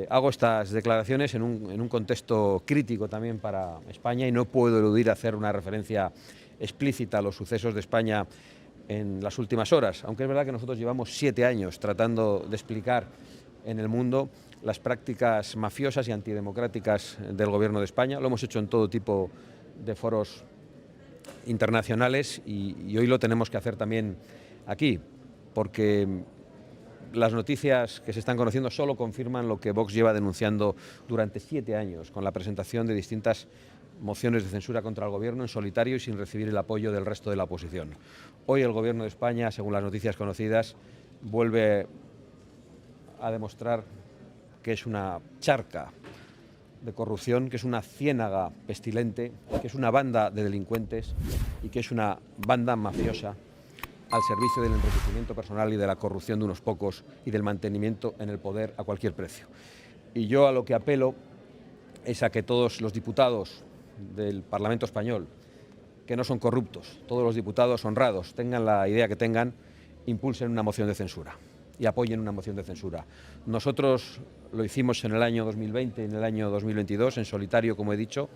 Hago estas declaraciones en un contexto crítico también para España y no puedo eludir hacer una referencia explícita a los sucesos de España en las últimas horas, aunque es verdad que nosotros llevamos 7 años tratando de explicar en el mundo las prácticas mafiosas y antidemocráticas del Gobierno de España. Lo hemos hecho en todo tipo de foros internacionales y hoy lo tenemos que hacer también aquí, porque las noticias que se están conociendo solo confirman lo que Vox lleva denunciando durante 7 años, con la presentación de distintas mociones de censura contra el Gobierno en solitario y sin recibir el apoyo del resto de la oposición. Hoy el Gobierno de España, según las noticias conocidas, vuelve a demostrar que es una charca de corrupción, que es una ciénaga pestilente, que es una banda de delincuentes y que es una banda mafiosa al servicio del enriquecimiento personal y de la corrupción de unos pocos y del mantenimiento en el poder a cualquier precio. Y yo a lo que apelo es a que todos los diputados del Parlamento español, que no son corruptos, todos los diputados honrados, tengan la idea que tengan, impulsen una moción de censura y apoyen una moción de censura. Nosotros lo hicimos en el año 2020 y en el año 2022, en solitario, como he dicho.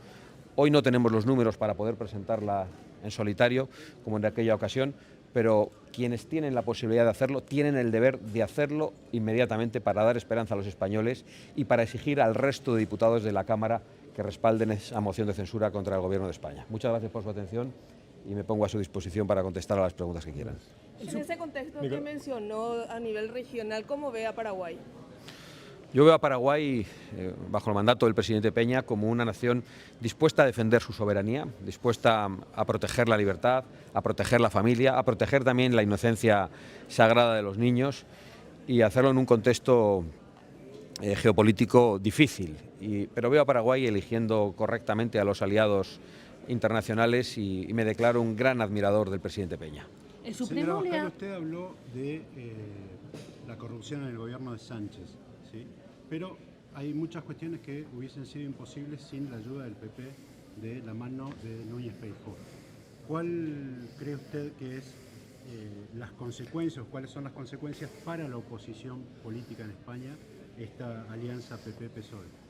Hoy no tenemos los números para poder presentarla en solitario, como en aquella ocasión, pero quienes tienen la posibilidad de hacerlo tienen el deber de hacerlo inmediatamente para dar esperanza a los españoles y para exigir al resto de diputados de la Cámara que respalden esa moción de censura contra el Gobierno de España. Muchas gracias por su atención y me pongo a su disposición para contestar a las preguntas que quieran. En ese contexto que mencionó a nivel regional, ¿cómo ve a Paraguay? Yo veo a Paraguay, bajo el mandato del presidente Peña, como una nación dispuesta a defender su soberanía, dispuesta a proteger la libertad, a proteger la familia, a proteger también la inocencia sagrada de los niños y hacerlo en un contexto geopolítico difícil. Pero veo a Paraguay eligiendo correctamente a los aliados internacionales y me declaro un gran admirador del presidente Peña. El Supremo usted habló de la corrupción en el gobierno de Sánchez, ¿sí? Pero hay muchas cuestiones que hubiesen sido imposibles sin la ayuda del PP de la mano de Núñez Feijóo. ¿Cuál cree usted que es las consecuencias, cuáles son las consecuencias para la oposición política en España, esta alianza PP-PSOE?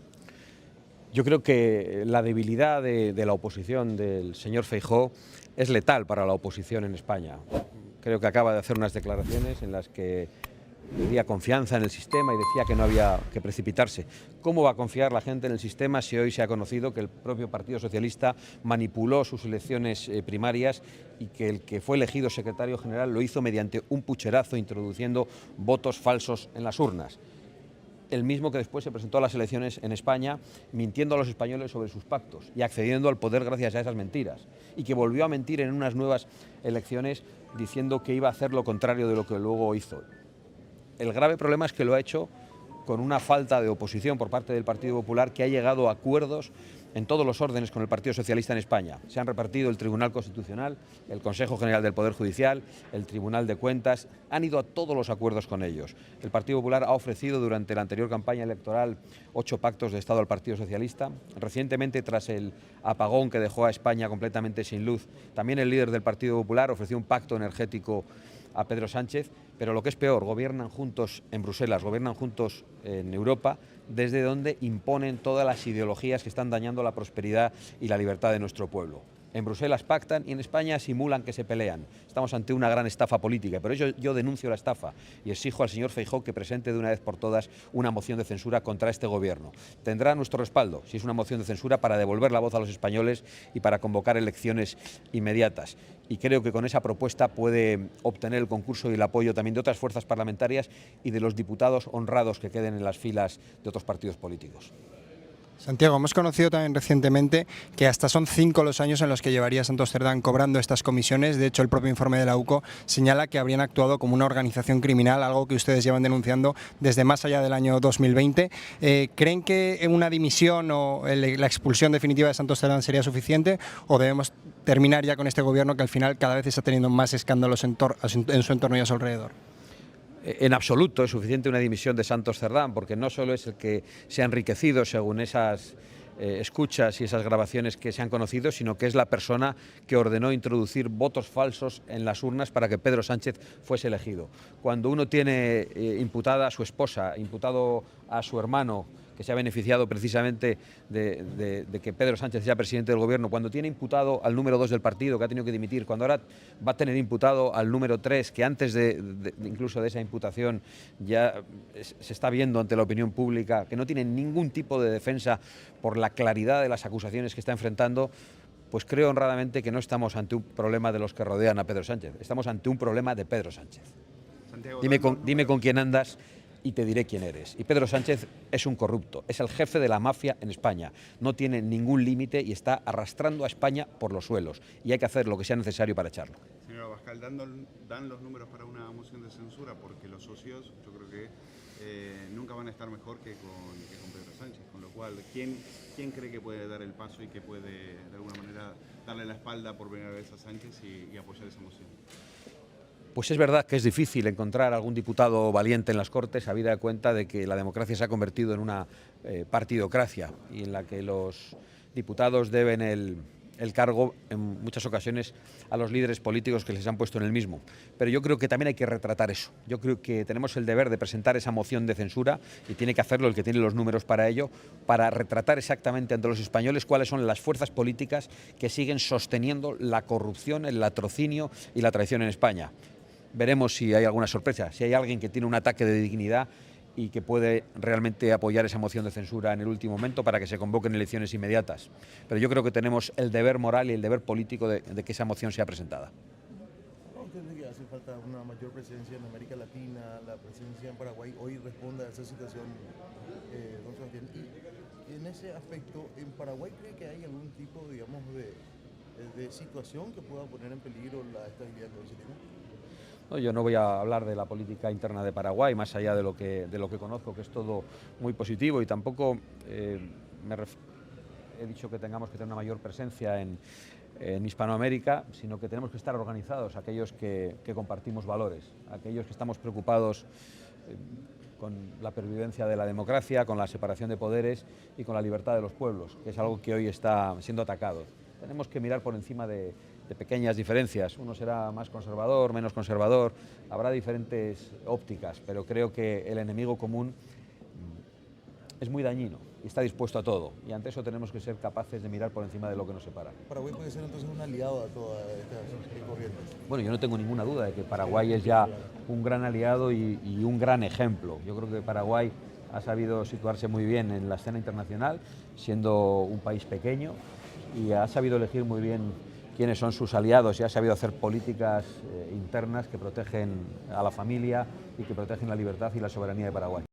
Yo creo que la debilidad de la oposición del señor Feijóo es letal para la oposición en España. Creo que acaba de hacer unas declaraciones en las que pedía confianza en el sistema y decía que no había que precipitarse. ¿Cómo va a confiar la gente en el sistema si hoy se ha conocido que el propio Partido Socialista manipuló sus elecciones primarias y que el que fue elegido secretario general lo hizo mediante un pucherazo introduciendo votos falsos en las urnas? El mismo que después se presentó a las elecciones en España mintiendo a los españoles sobre sus pactos y accediendo al poder gracias a esas mentiras, y que volvió a mentir en unas nuevas elecciones diciendo que iba a hacer lo contrario de lo que luego hizo. El grave problema es que lo ha hecho con una falta de oposición por parte del Partido Popular, que ha llegado a acuerdos en todos los órdenes con el Partido Socialista en España. Se han repartido el Tribunal Constitucional, el Consejo General del Poder Judicial, el Tribunal de Cuentas, han ido a todos los acuerdos con ellos. El Partido Popular ha ofrecido durante la anterior campaña electoral 8 pactos de Estado al Partido Socialista. Recientemente, tras el apagón que dejó a España completamente sin luz, también el líder del Partido Popular ofreció un pacto energético a Pedro Sánchez, pero lo que es peor, gobiernan juntos en Bruselas, gobiernan juntos en Europa, desde donde imponen todas las ideologías que están dañando la prosperidad y la libertad de nuestro pueblo. En Bruselas pactan y en España simulan que se pelean. Estamos ante una gran estafa política, por ello yo denuncio la estafa y exijo al señor Feijóo que presente de una vez por todas una moción de censura contra este gobierno. Tendrá nuestro respaldo, si es una moción de censura, para devolver la voz a los españoles y para convocar elecciones inmediatas. Y creo que con esa propuesta puede obtener el concurso y el apoyo también de otras fuerzas parlamentarias y de los diputados honrados que queden en las filas de otros partidos políticos. Santiago, hemos conocido también recientemente que hasta son 5 los años en los que llevaría Santos Cerdán cobrando estas comisiones. De hecho, el propio informe de la UCO señala que habrían actuado como una organización criminal, algo que ustedes llevan denunciando desde más allá del año 2020. ¿Creen que una dimisión o la expulsión definitiva de Santos Cerdán sería suficiente o debemos terminar ya con este gobierno que al final cada vez está teniendo más escándalos en su entorno y a su alrededor? En absoluto es suficiente una dimisión de Santos Cerdán, porque no solo es el que se ha enriquecido según esas escuchas y esas grabaciones que se han conocido, sino que es la persona que ordenó introducir votos falsos en las urnas para que Pedro Sánchez fuese elegido. Cuando uno tiene imputada a su esposa, imputado a su hermano, que se ha beneficiado precisamente de que Pedro Sánchez sea presidente del gobierno, cuando tiene imputado al número 2 del partido, que ha tenido que dimitir, cuando ahora va a tener imputado al número 3, que antes incluso de esa imputación ya se está viendo ante la opinión pública, que no tiene ningún tipo de defensa por la claridad de las acusaciones que está enfrentando, pues creo honradamente que no estamos ante un problema de los que rodean a Pedro Sánchez, estamos ante un problema de Pedro Sánchez. Santiago, Dime con quién andas y te diré quién eres. Y Pedro Sánchez es un corrupto, es el jefe de la mafia en España, no tiene ningún límite y está arrastrando a España por los suelos y hay que hacer lo que sea necesario para echarlo. Señor Abascal, dan los números para una moción de censura porque los socios yo creo que nunca van a estar mejor que con Pedro Sánchez, con lo cual, ¿quién cree que puede dar el paso y que puede de alguna manera darle la espalda por primera vez a Sánchez y apoyar esa moción? Pues es verdad que es difícil encontrar algún diputado valiente en las Cortes, habida cuenta de que la democracia se ha convertido en una partidocracia y en la que los diputados deben el cargo en muchas ocasiones a los líderes políticos que les han puesto en el mismo. Pero yo creo que también hay que retratar eso. Yo creo que tenemos el deber de presentar esa moción de censura y tiene que hacerlo el que tiene los números para ello, para retratar exactamente ante los españoles cuáles son las fuerzas políticas que siguen sosteniendo la corrupción, el latrocinio y la traición en España. Veremos si hay alguna sorpresa, si hay alguien que tiene un ataque de dignidad y que puede realmente apoyar esa moción de censura en el último momento para que se convoquen elecciones inmediatas. Pero yo creo que tenemos el deber moral y el deber político de que esa moción sea presentada. ¿Usted cree que hace falta una mayor presencia en América Latina? La presencia en Paraguay hoy responde a esa situación, don Sebastián. Y en ese aspecto, ¿en Paraguay cree que hay algún tipo, digamos, de situación que pueda poner en peligro la estabilidad que hoy se tiene? No, yo no voy a hablar de la política interna de Paraguay, más allá de lo que conozco, que es todo muy positivo, y tampoco he dicho que tengamos que tener una mayor presencia en Hispanoamérica, sino que tenemos que estar organizados, aquellos que compartimos valores, aquellos que estamos preocupados con la pervivencia de la democracia, con la separación de poderes y con la libertad de los pueblos, que es algo que hoy está siendo atacado. Tenemos que mirar por encima de pequeñas diferencias, uno será más conservador, menos conservador, habrá diferentes ópticas, pero creo que el enemigo común es muy dañino y está dispuesto a todo, y ante eso tenemos que ser capaces de mirar por encima de lo que nos separa. ¿Paraguay puede ser entonces un aliado a todas estas corrientes? Bueno, yo no tengo ninguna duda de que Paraguay es ya un gran aliado y un gran ejemplo. Yo creo que Paraguay ha sabido situarse muy bien en la escena internacional, siendo un país pequeño, y ha sabido elegir muy bien quiénes son sus aliados y ha sabido hacer políticas internas que protegen a la familia y que protegen la libertad y la soberanía de Paraguay.